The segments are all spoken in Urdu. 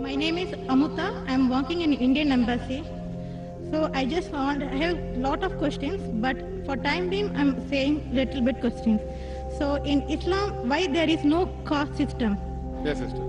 My name is Amuta. I am working in Indian Embassy. So I have lot of questions, but for time being I'm saying little bit questions. So in Islam, why there is no caste system? Yes, sister.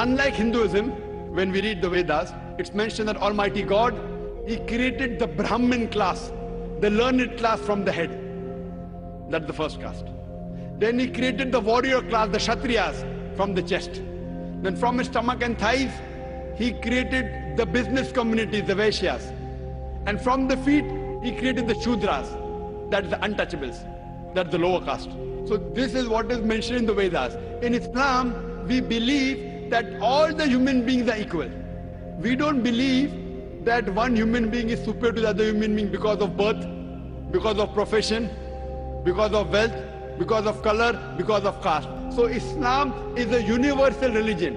Unlike Hinduism, when we read the Vedas, it's mentioned that Almighty God, He created the Brahmin class, the learned class from the head. That's the first caste. Then He created the warrior class, the Kshatriyas, from the chest. Then from His stomach and thighs, He created the business community, the Vaishyas. And from the feet, He created the Shudras, that's the untouchables, that's the lower caste. So this is what is mentioned in the Vedas. In Islam, we believe that all the human beings are equal. We don't believe that one human being is superior to the other human being because of birth, because of profession, because of wealth, because of color, because of caste. So Islam is a universal religion.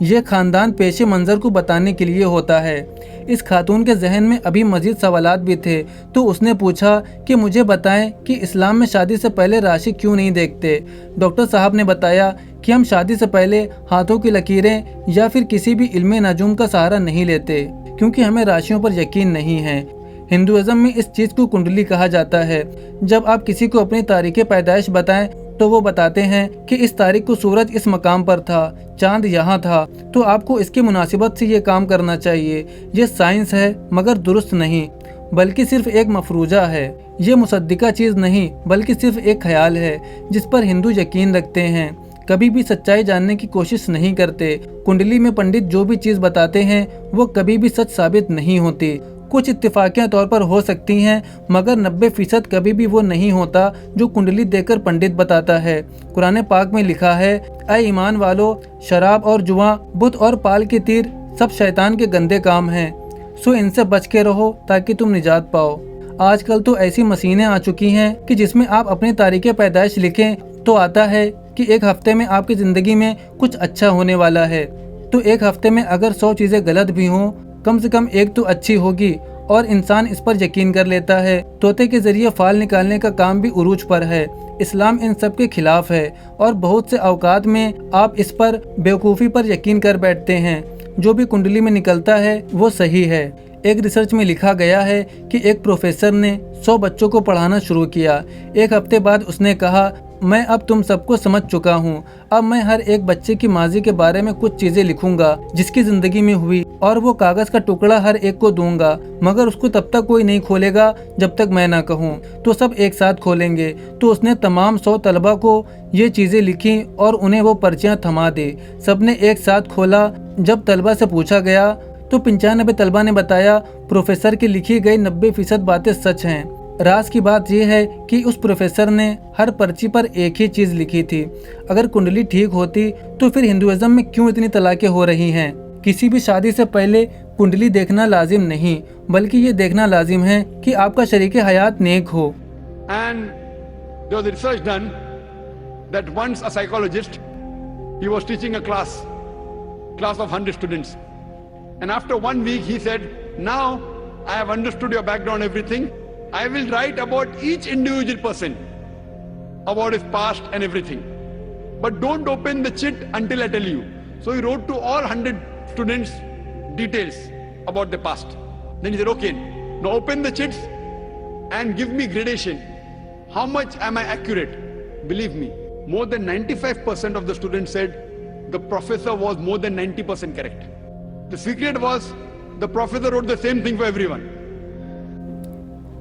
یہ خاندان پیش منظر کو بتانے کے لیے ہوتا ہے۔ اس خاتون کے ذہن میں ابھی مزید سوالات بھی تھے تو اس نے پوچھا کہ مجھے بتائیں کہ اسلام میں شادی سے پہلے راشی کیوں نہیں دیکھتے؟ ڈاکٹر صاحب نے بتایا کہ ہم شادی سے پہلے ہاتھوں کی لکیریں یا پھر کسی بھی علم نجوم کا سہارا نہیں لیتے، کیونکہ ہمیں راشیوں پر یقین نہیں ہے۔ ہندوازم میں اس چیز کو کنڈلی کہا جاتا ہے۔ جب آپ کسی کو اپنی تاریخ پیدائش بتائیں تو وہ بتاتے ہیں کہ اس تاریخ کو سورج اس مقام پر تھا، چاند یہاں تھا، تو آپ کو اس کی مناسبت سے یہ کام کرنا چاہیے۔ یہ سائنس ہے مگر درست نہیں، بلکہ صرف ایک مفروضہ ہے۔ یہ مصدقہ چیز نہیں بلکہ صرف ایک خیال ہے جس پر ہندو یقین رکھتے ہیں، کبھی بھی سچائی جاننے کی کوشش نہیں کرتے۔ کنڈلی میں پنڈت جو بھی چیز بتاتے ہیں وہ کبھی بھی سچ ثابت نہیں ہوتی۔ کچھ اتفاقیہ طور پر ہو سکتی ہیں مگر 90% کبھی بھی وہ نہیں ہوتا جو کنڈلی دے کر پنڈت بتاتا ہے۔ قرآن پاک میں لکھا ہے، اے ایمان والو، شراب اور جوا، بت اور پال کے تیر سب شیطان کے گندے کام ہیں، سو ان سے بچ کے رہو تاکہ تم نجات پاؤ۔ آج کل تو ایسی مشینیں آ چکی ہیں کہ جس میں آپ اپنی تاریخ پیدائش لکھیں تو آتا ہے کہ ایک ہفتے میں آپ کی زندگی میں کچھ اچھا ہونے والا ہے، تو ایک ہفتے میں اگر 100 چیزیں غلط بھی ہوں کم سے کم ایک تو اچھی ہوگی، اور انسان اس پر یقین کر لیتا ہے۔ طوطے کے ذریعے فال نکالنے کا کام بھی عروج پر ہے۔ اسلام ان سب کے خلاف ہے اور بہت سے اوقات میں آپ اس پر بیوقوفی پر یقین کر بیٹھتے ہیں۔ جو بھی کنڈلی میں نکلتا ہے وہ صحیح ہے۔ ایک ریسرچ میں لکھا گیا ہے کہ ایک پروفیسر نے 100 بچوں کو پڑھانا شروع کیا۔ ایک ہفتے بعد اس نے کہا، میں اب تم سب کو سمجھ چکا ہوں، اب میں ہر ایک بچے کی ماضی کے بارے میں کچھ چیزیں لکھوں گا جس کی زندگی میں ہوئی، اور وہ کاغذ کا ٹکڑا ہر ایک کو دوں گا، مگر اس کو تب تک کوئی نہیں کھولے گا جب تک میں نہ کہوں، تو سب ایک ساتھ کھولیں گے۔ تو اس نے تمام 100 طلبہ کو یہ چیزیں لکھیں اور انہیں وہ پرچیاں تھما دی۔ سب نے ایک ساتھ کھولا۔ جب طلبہ سے پوچھا گیا تو 95 طلبہ نے بتایا پروفیسر کی لکھی گئی 90% باتیں سچ ہیں۔ راز کی بات یہ ہے کہ اس پروفیسر نے ہر پرچی پر ایک ہی چیز لکھی تھی۔ اگر کنڈلی ٹھیک ہوتی تو پھر ہندوازم میں کیوں اتنی طلاقیں ہو رہی ہیں؟ کسی بھی شادی سے پہلے کنڈلی دیکھنا لازم نہیں، بلکہ یہ دیکھنا لازم ہے کہ آپ کا شریک حیات نیک ہو۔ And there was a research done that once a psychologist, he was teaching a class of 100 students. And after 1 week he said, now I have understood your background, everything. I will write about each individual person, about his past and everything. But don't open the chit until I tell you. So he wrote to all 100 students details about the past. Then he said, okay, now open the chits and give me gradation. How much am I accurate? Believe me, more than 95% of the students said the professor was more than 90% correct. The secret was the professor wrote the same thing for everyone.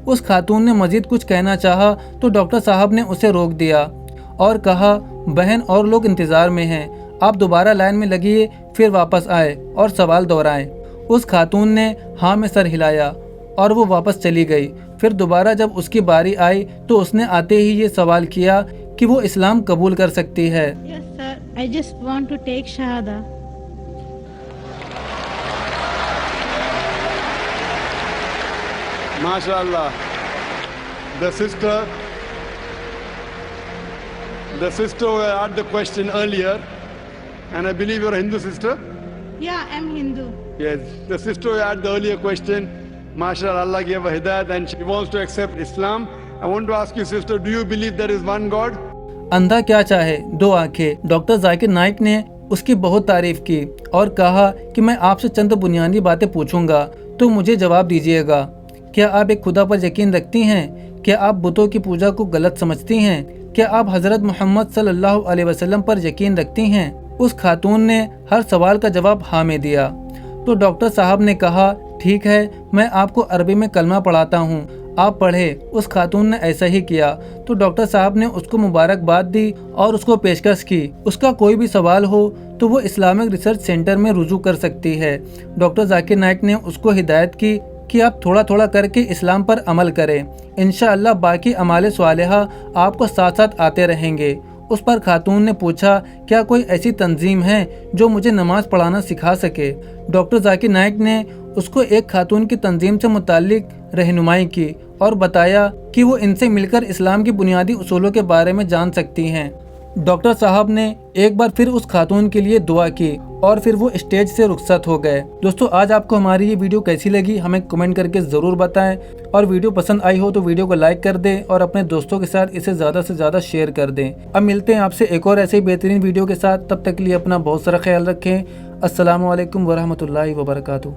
اس خاتون نے مزید کچھ کہنا چاہا تو ڈاکٹر صاحب نے اسے روک دیا اور کہا، بہن اور لوگ انتظار میں ہیں، آپ دوبارہ لائن میں لگیے، پھر واپس آئے اور سوال دہرائیں۔ اس خاتون نے ہاں میں سر ہلایا اور وہ واپس چلی گئی۔ پھر دوبارہ جب اس کی باری آئی تو اس نے آتے ہی یہ سوال کیا کہ وہ اسلام قبول کر سکتی ہے۔ Yes, sir. I just want to take Shahada. MashaAllah. The sister who asked the question earlier, and I believe you're a Hindu sister? Yeah, I'm Hindu. Yes, the sister who asked the earlier question, MashaAllah, Allah gave her hidayat and she wants to accept Islam. I want to ask you, sister, do you believe there is one God? اندھا کیا چاہے دو آنکھیں۔ ڈاکٹر ذاکر نائک نے اس کی بہت تعریف کی اور کہا کہ میں آپ سے چند بنیادی باتیں پوچھوں گا تو مجھے جواب دیجیے گا۔ کیا آپ ایک خدا پر یقین رکھتی ہیں؟ کیا آپ بتوں کی پوجا کو غلط سمجھتی ہیں؟ کیا آپ حضرت محمد صلی اللہ علیہ وسلم پر یقین رکھتی ہیں؟ اس خاتون نے ہر سوال کا جواب ہاں میں دیا۔ تو ڈاکٹر صاحب نے کہا، ٹھیک ہے، میں آپ کو عربی میں کلمہ پڑھاتا ہوں، آپ پڑھے۔ اس خاتون نے ایسا ہی کیا تو ڈاکٹر صاحب نے اس کو مبارکباد دی اور اس کو پیشکش کی، اس کا کوئی بھی سوال ہو تو وہ اسلامک ریسرچ سینٹر میں رجوع کر سکتی ہے۔ ڈاکٹر ذاکر نائک نے اس کو ہدایت کی کہ آپ تھوڑا تھوڑا کر کے اسلام پر عمل کریں، انشاءاللہ باقی اعمال صالحہ آپ کو ساتھ ساتھ آتے رہیں گے۔ اس پر خاتون نے پوچھا، کیا کوئی ایسی تنظیم ہے جو مجھے نماز پڑھانا سکھا سکے؟ ڈاکٹر ذاکر نائک نے اس کو ایک خاتون کی تنظیم سے متعلق رہنمائی کی اور بتایا کہ وہ ان سے مل کر اسلام کی بنیادی اصولوں کے بارے میں جان سکتی ہیں۔ ڈاکٹر صاحب نے ایک بار پھر اس خاتون کے لیے دعا کی اور پھر وہ اسٹیج سے رخصت ہو گئے۔ دوستو آج آپ کو ہماری یہ ویڈیو کیسی لگی ہمیں کمنٹ کر کے ضرور بتائیں، اور ویڈیو پسند آئی ہو تو ویڈیو کو لائک کر دیں اور اپنے دوستوں کے ساتھ اسے زیادہ سے زیادہ شیئر کر دیں۔ اب ملتے ہیں آپ سے ایک اور ایسے ہی بہترین ویڈیو کے ساتھ، تب تک کے لیے اپنا بہت سارا خیال رکھیں۔ السلام علیکم ورحمۃ اللہ وبرکاتہ۔